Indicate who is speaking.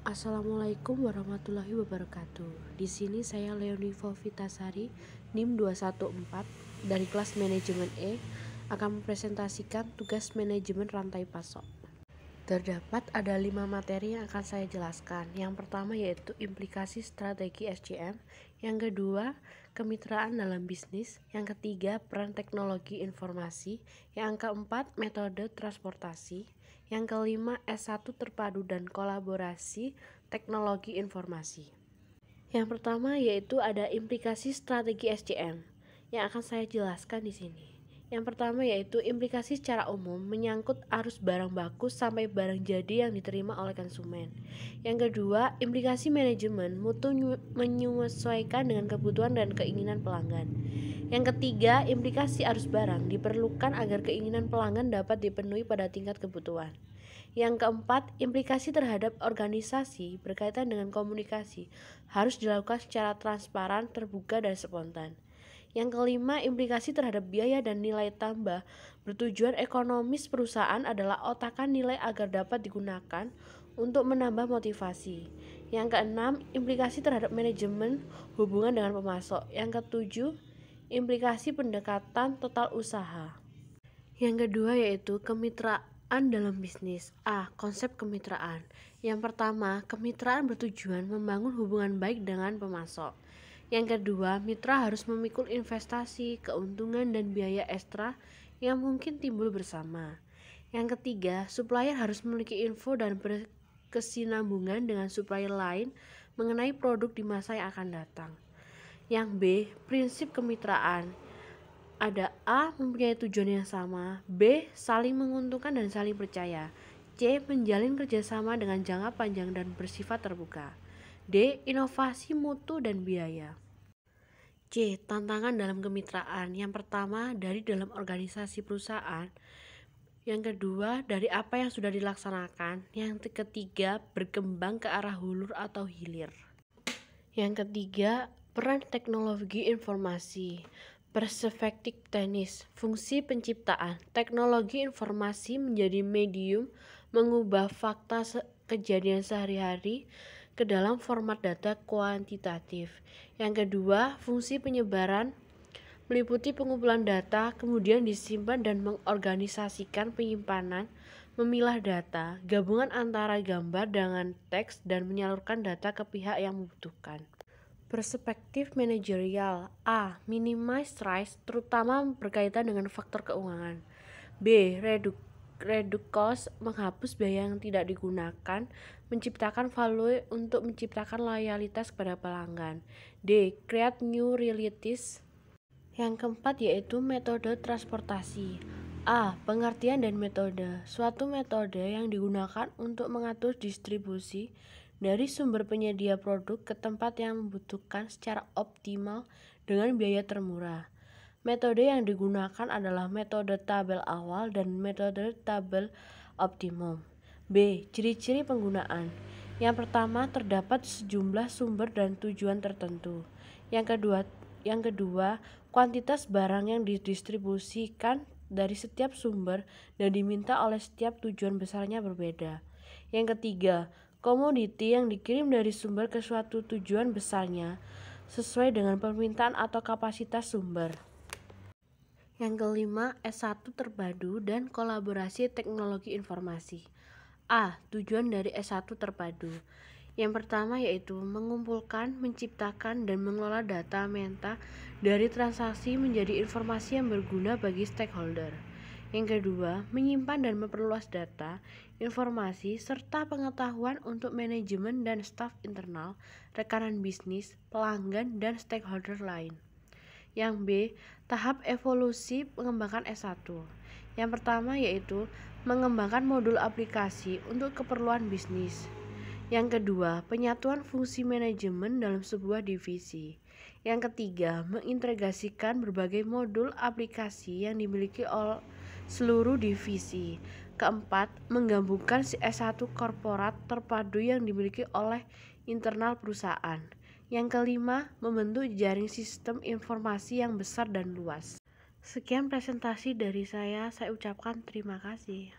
Speaker 1: Assalamualaikum warahmatullahi wabarakatuh. Di sini saya Leonie Vitasari, NIM 214 dari kelas manajemen E akan mempresentasikan tugas manajemen rantai pasok. Terdapat ada 5 materi yang akan saya jelaskan. Yang pertama yaitu implikasi strategi SCM, yang kedua kemitraan dalam bisnis, yang ketiga peran teknologi informasi, yang keempat metode transportasi, yang kelima S1 terpadu dan kolaborasi teknologi informasi. Yang pertama yaitu ada implikasi strategi SCM yang akan saya jelaskan di sini. Yang pertama yaitu implikasi secara umum menyangkut arus barang baku sampai barang jadi yang diterima oleh konsumen. Yang kedua, implikasi manajemen mutu menyesuaikan dengan kebutuhan dan keinginan pelanggan. Yang ketiga, implikasi arus barang diperlukan agar keinginan pelanggan dapat dipenuhi pada tingkat kebutuhan. Yang keempat, implikasi terhadap organisasi berkaitan dengan komunikasi harus dilakukan secara transparan, terbuka, dan spontan. Yang kelima, implikasi terhadap biaya dan nilai tambah bertujuan ekonomis perusahaan adalah otakan nilai agar dapat digunakan untuk menambah motivasi. Yang keenam, implikasi terhadap manajemen hubungan dengan pemasok. Yang ketujuh, implikasi pendekatan total usaha. Yang kedua yaitu kemitraan dalam bisnis. A. Konsep kemitraan. Yang pertama, kemitraan bertujuan membangun hubungan baik dengan pemasok. Yang kedua, mitra harus memikul investasi, keuntungan, dan biaya ekstra yang mungkin timbul bersama. Yang ketiga, supplier harus memiliki info dan berkesinambungan dengan supplier lain mengenai produk di masa yang akan datang. Yang B, prinsip kemitraan. Ada A, mempunyai tujuan yang sama, B, saling menguntungkan dan saling percaya, C, menjalin kerjasama dengan jangka panjang dan bersifat terbuka, D, inovasi mutu dan biaya. C. Tantangan dalam kemitraan. Yang pertama, dari dalam organisasi perusahaan. Yang kedua, dari apa yang sudah dilaksanakan. Yang ketiga, berkembang ke arah hulur atau hilir. Yang ketiga, peran teknologi informasi. Perspektif teknis, fungsi penciptaan. Teknologi informasi menjadi medium mengubah fakta kejadian sehari-hari ke dalam format data kuantitatif. Yang kedua, fungsi penyebaran meliputi pengumpulan data, kemudian disimpan dan mengorganisasikan penyimpanan, memilah data, gabungan antara gambar dengan teks, dan menyalurkan data ke pihak yang membutuhkan. Perspektif manajerial. A. Minimize risk, terutama berkaitan dengan faktor keuangan. B. Reduce cost, menghapus biaya yang tidak digunakan, menciptakan value untuk menciptakan loyalitas kepada pelanggan. D. Create new realities. Yang keempat yaitu metode transportasi. A. Pengertian dan metode. Suatu metode yang digunakan untuk mengatur distribusi dari sumber penyedia produk ke tempat yang membutuhkan secara optimal dengan biaya termurah. Metode yang digunakan adalah metode tabel awal dan metode tabel optimum. B. Ciri-ciri penggunaan. Yang pertama, terdapat sejumlah sumber dan tujuan tertentu. Yang kedua, kuantitas barang yang didistribusikan dari setiap sumber dan diminta oleh setiap tujuan besarnya berbeda. Yang ketiga, komoditi yang dikirim dari sumber ke suatu tujuan besarnya sesuai dengan permintaan atau kapasitas sumber. Yang kelima, S1 terpadu dan kolaborasi teknologi informasi. A. Tujuan dari S1 terpadu. Yang pertama yaitu mengumpulkan, menciptakan, dan mengelola data meta dari transaksi menjadi informasi yang berguna bagi stakeholder. Yang kedua, menyimpan dan memperluas data, informasi, serta pengetahuan untuk manajemen dan staf internal, rekanan bisnis, pelanggan, dan stakeholder lain. Yang B, tahap evolusi pengembangan S1. Yang pertama yaitu mengembangkan modul aplikasi untuk keperluan bisnis. Yang kedua, penyatuan fungsi manajemen dalam sebuah divisi. Yang ketiga, mengintegrasikan berbagai modul aplikasi yang dimiliki oleh seluruh divisi. Keempat, menggabungkan S1 korporat terpadu yang dimiliki oleh internal perusahaan. Yang kelima, membentuk jaring sistem informasi yang besar dan luas. Sekian presentasi dari saya ucapkan terima kasih.